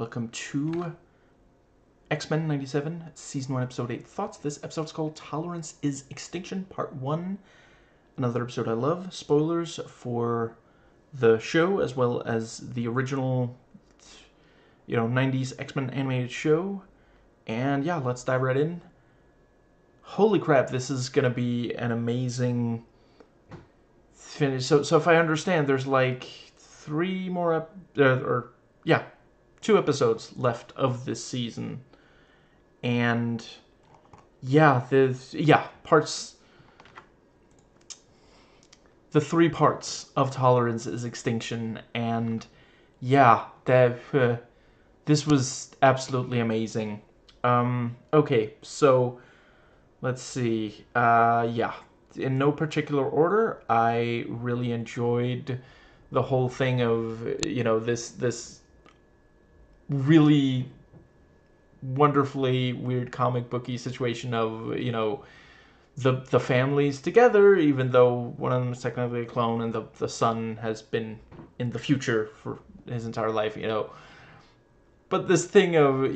Welcome to X-Men 97, Season 1, Episode 8 Thoughts. This episode's called Tolerance is Extinction, Part 1. Another episode I love. Spoilers for the show, as well as the original, 90s X-Men animated show. And yeah, let's dive right in. Holy crap, this is going to be an amazing finish. So if I understand, there's like 2 episodes left of this season. And the 3 parts of Tolerance is Extinction, and this was absolutely amazing. Okay, so let's see. In no particular order, I really enjoyed the whole thing of this really wonderfully weird comic booky situation of the families together, even though one of them is technically a clone and the son has been in the future for his entire life, but this thing of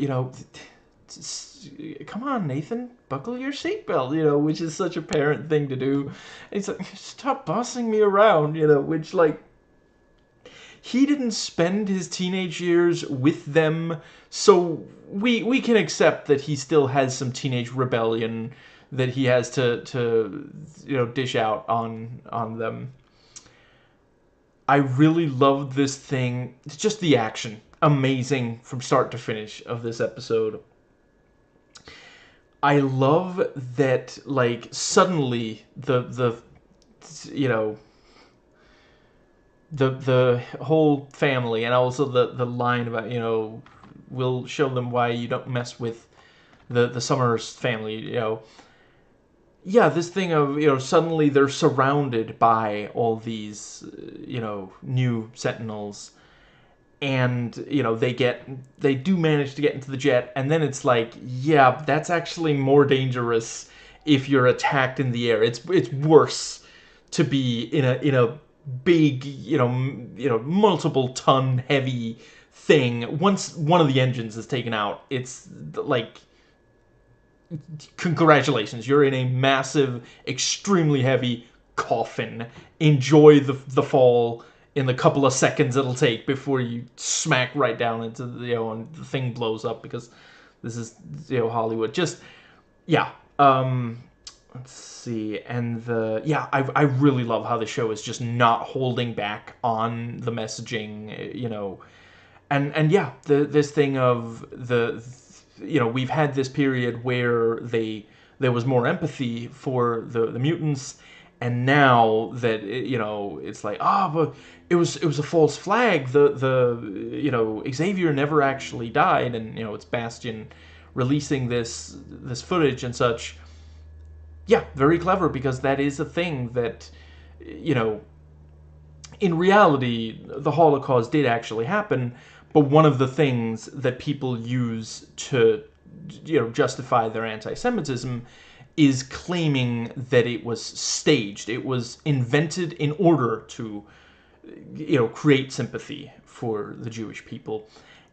come on, Nathan, buckle your seatbelt, which is such a parent thing to do. And he's like, stop bossing me around, which, like, he didn't spend his teenage years with them, so we can accept that he still has some teenage rebellion that he has to dish out on them. I really loved this thing. It's just the action. Amazing from start to finish of this episode. I love that, like, suddenly the whole family, and also the line about, we'll show them why you don't mess with the Summers family, this thing of, suddenly they're surrounded by all these, new Sentinels, and, they do manage to get into the jet, and then it's like, that's actually more dangerous if you're attacked in the air. It's worse to be in a big, multiple ton heavy thing. Once one of the engines is taken out, it's like, congratulations, you're in a massive, extremely heavy coffin. Enjoy the fall in the couple of seconds it'll take before you smack right down into and the thing blows up, because this is Hollywood. Just let's see, and I really love how the show is just not holding back on the messaging, this thing of we've had this period where there was more empathy for the mutants, and now that it's like, but it was a false flag. The Xavier never actually died, and it's Bastion releasing this footage and such. Yeah, very clever, because that is a thing that, in reality, the Holocaust did actually happen, but one of the things that people use to, justify their anti-Semitism is claiming that it was staged. It was invented in order to, create sympathy for the Jewish people.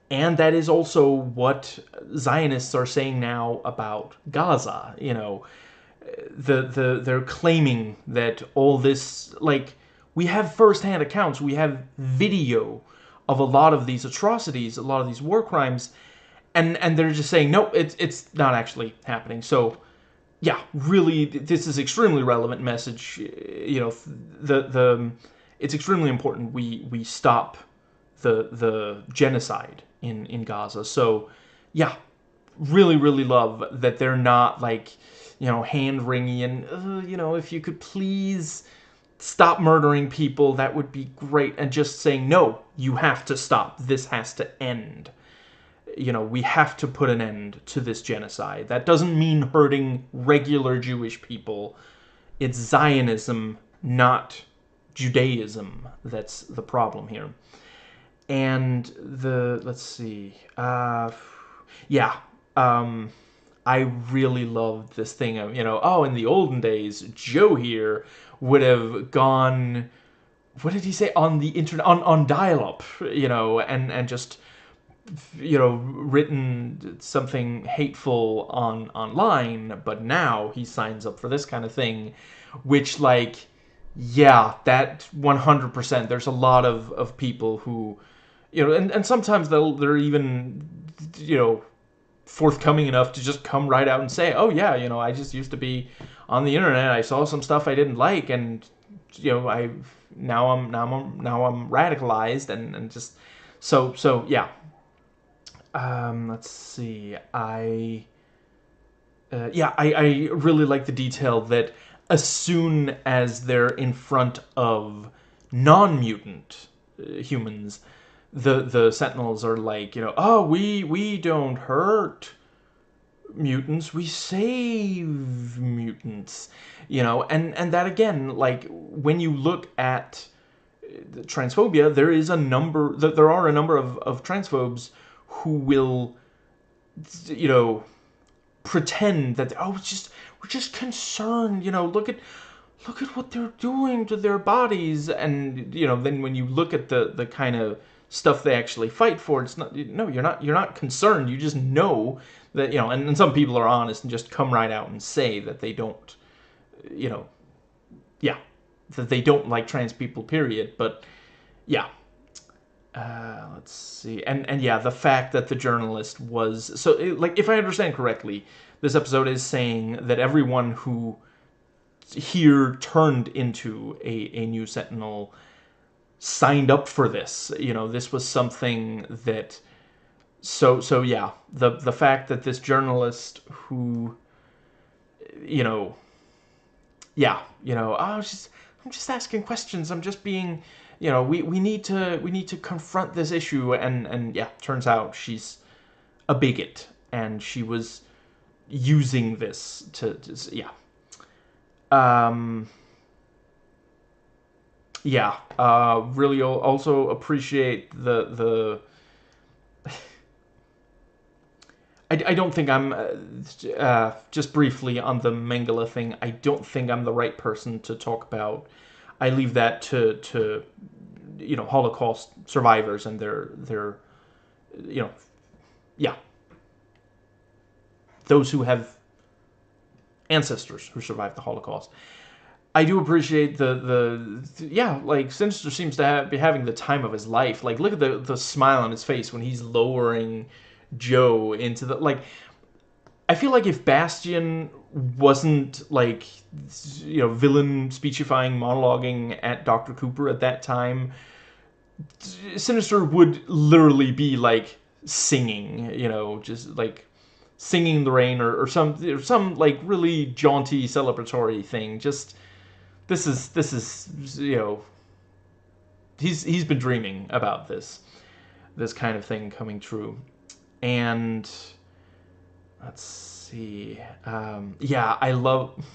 And that is also what Zionists are saying now about Gaza, they're claiming that all this, like, we have first-hand accounts, we have video of a lot of these atrocities, a lot of these war crimes, and they're just saying, no, it's not actually happening. So, really, this is extremely relevant message. It's extremely important we stop the genocide in Gaza. So, really, really love that they're not, like, hand-wringing and, if you could please stop murdering people, that would be great. And just saying, no, you have to stop. This has to end. We have to put an end to this genocide. That doesn't mean hurting regular Jewish people. It's Zionism, not Judaism, that's the problem here. And let's see, I really loved this thing of, in the olden days, Joe here would have gone, what did he say, on the internet, on dial-up, and just written something hateful online, but now he signs up for this kind of thing, which, like, yeah, that 100%. There's a lot of people who, and sometimes they're even, forthcoming enough to just come right out and say, oh yeah, I just used to be on the internet, I saw some stuff I didn't like, and I now I'm radicalized, and just so yeah. Let's see. I really like the detail that as soon as they're in front of non-mutant humans, the Sentinels are like, oh, we don't hurt mutants, we save mutants, and that again, like, when you look at transphobia, there are a number of transphobes who will, pretend that, oh, we're just concerned, look at what they're doing to their bodies, and then when you look at the kind of stuff they actually fight for, it's not, no, you're not concerned, you just know that, and some people are honest and just come right out and say that they don't, yeah, that they don't like trans people, period. But yeah, let's see, and yeah, the fact that the journalist was so, like, if I understand correctly, this episode is saying that everyone who here turned into a new Sentinel signed up for this. This was something that, so yeah, the fact that this journalist who, yeah, oh, I'm just asking questions. I'm just being, we need to confront this issue, and yeah, turns out she's a bigot, and she was using this to yeah. Yeah, really also appreciate the I don't think I'm, just briefly on the Mengele thing, I don't think I'm the right person to talk about. I leave that to Holocaust survivors and their yeah, those who have ancestors who survived the Holocaust. I do appreciate yeah, like, Sinister seems to be having the time of his life. Like, look at the smile on his face when he's lowering Joe into the, like, I feel like if Bastion wasn't, like, villain speechifying, monologuing at Dr. Cooper at that time, Sinister would literally be, like, singing, just, like, singing in the rain, or some like really jaunty celebratory thing. Just, this is he's been dreaming about this kind of thing coming true. And let's see, yeah, I love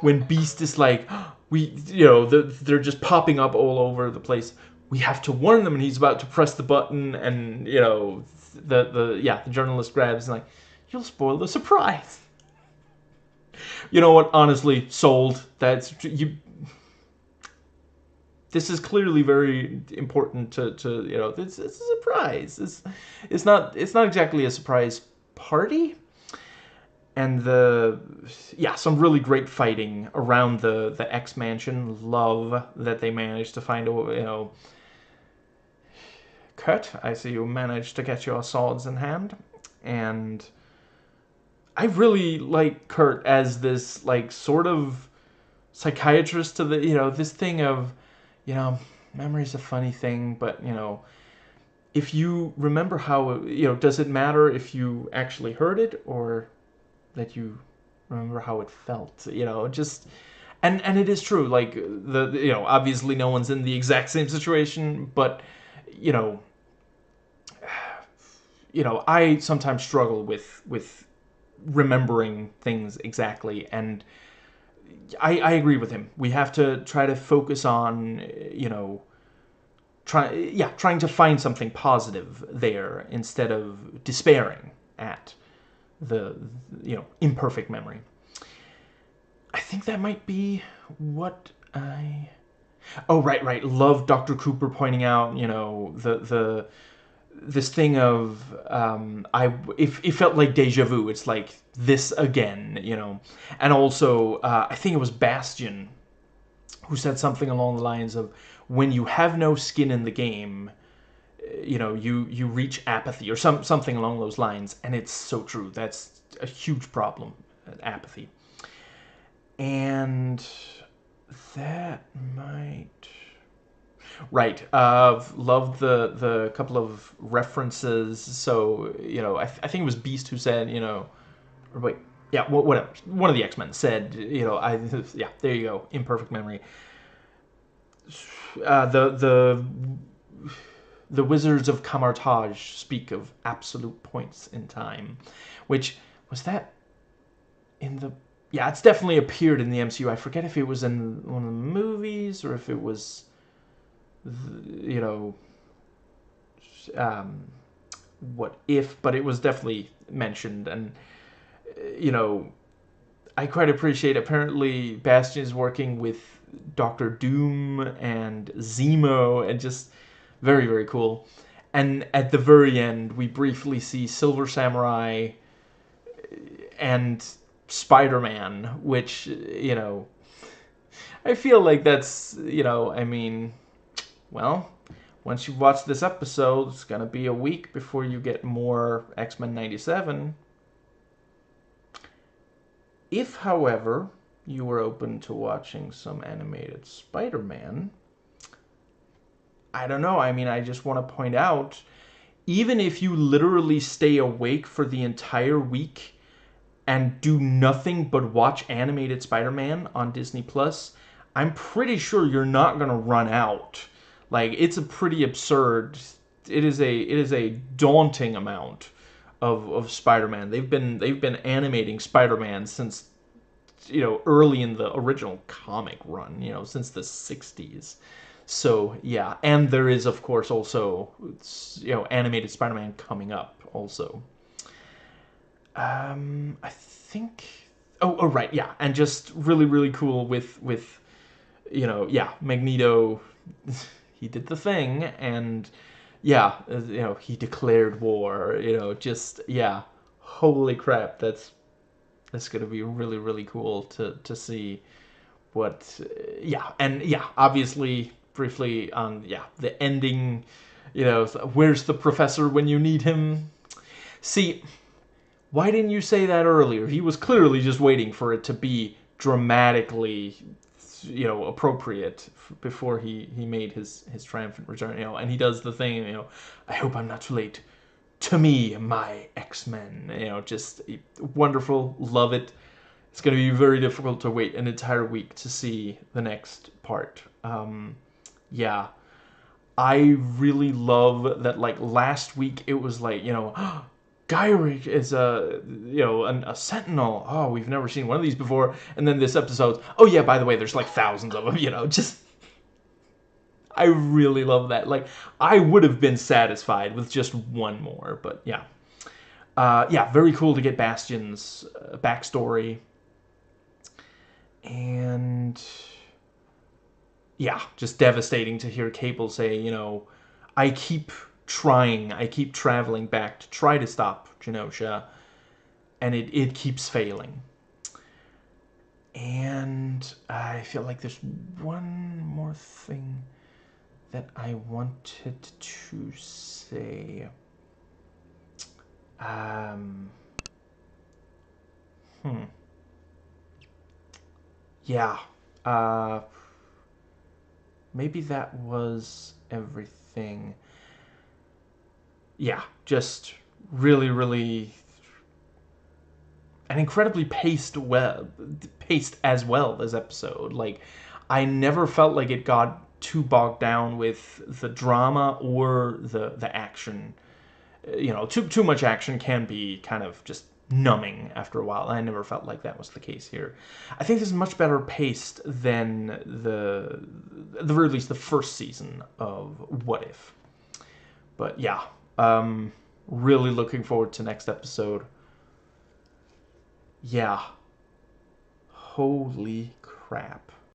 when Beast is like, they're just popping up all over the place, we have to warn them, and he's about to press the button, and the journalist grabs and, like, you'll spoil the surprise. You know what? Honestly, sold. That's you. This is clearly very important to It's a surprise. It's not exactly a surprise party. And some really great fighting around the X mansion. Love that they managed to find a Kurt, I see you managed to get your swords in hand, and I really like Kurt as this, like, sort of psychiatrist to the, this thing of, memory's a funny thing, but, if you remember how, does it matter if you actually heard it, or that you remember how it felt, just, and it is true, like, obviously no one's in the exact same situation, but, I sometimes struggle with remembering things exactly, and I agree with him. We have to try to focus on, trying to find something positive there instead of despairing at the, imperfect memory. I think that might be what I... Oh, right. Love Dr. Cooper pointing out, this thing of it felt like deja vu. It's like this again, and also I think it was Bastion who said something along the lines of, when you have no skin in the game, you reach apathy, or something along those lines. And it's so true. That's a huge problem, apathy. And that might... Right. Loved the couple of references. So, I think it was Beast who said, or wait, yeah, whatever. One of the X-Men said, yeah, there you go. Imperfect memory. The Wizards of Camartage speak of absolute points in time, which was that in the... Yeah, it's definitely appeared in the MCU. I forget if it was in one of the movies or if it was, What If, but it was definitely mentioned. And, I quite appreciate, apparently Bastion is working with Doctor Doom and Zemo, and just very, very cool. And at the very end, we briefly see Silver Samurai and Spider-Man, which, I feel like that's, well, once you've watched this episode, it's going to be a week before you get more X-Men 97. If, however, you were open to watching some animated Spider-Man, I don't know. I just want to point out, even if you literally stay awake for the entire week and do nothing but watch animated Spider-Man on Disney Plus, I'm pretty sure you're not going to run out. Like, it's a pretty absurd... It is a daunting amount of Spider-Man. They've been animating Spider-Man since, early in the original comic run, since the 60s. So, yeah. And there is, of course, also, animated Spider-Man coming up also. I think... Oh, right, yeah. And just really, really cool with Magneto... He did the thing, and... Yeah, he declared war, just, yeah. Holy crap, that's going to be really, really cool to see what... yeah, and, yeah, obviously, briefly on, the ending, where's the professor when you need him? See, why didn't you say that earlier? He was clearly just waiting for it to be dramatically, appropriate before he made his triumphant return, and he does the thing, I hope I'm not too late. To me, my X-Men, just wonderful, love it. It's going to be very difficult to wait an entire week to see the next part. Yeah, I really love that, like, last week it was like, Gyrick is a sentinel. Oh, we've never seen one of these before. And then this episode, oh yeah, by the way, there's like thousands of them, just... I really love that. Like, I would have been satisfied with just one more, but yeah. Yeah, very cool to get Bastion's backstory. And... yeah, just devastating to hear Cable say, I keep trying, I keep traveling back to try to stop Genosha, and it keeps failing. And I feel like there's one more thing that I wanted to say. Yeah. Maybe that was everything. Yeah, just really, really... an incredibly paced as well, this episode. Like, I never felt like it got too bogged down with the drama or the action. Too much action can be kind of just numbing after a while. I never felt like that was the case here. I think this is much better paced than at the very least the first season of What If. But yeah, really looking forward to next episode. Yeah. Holy crap.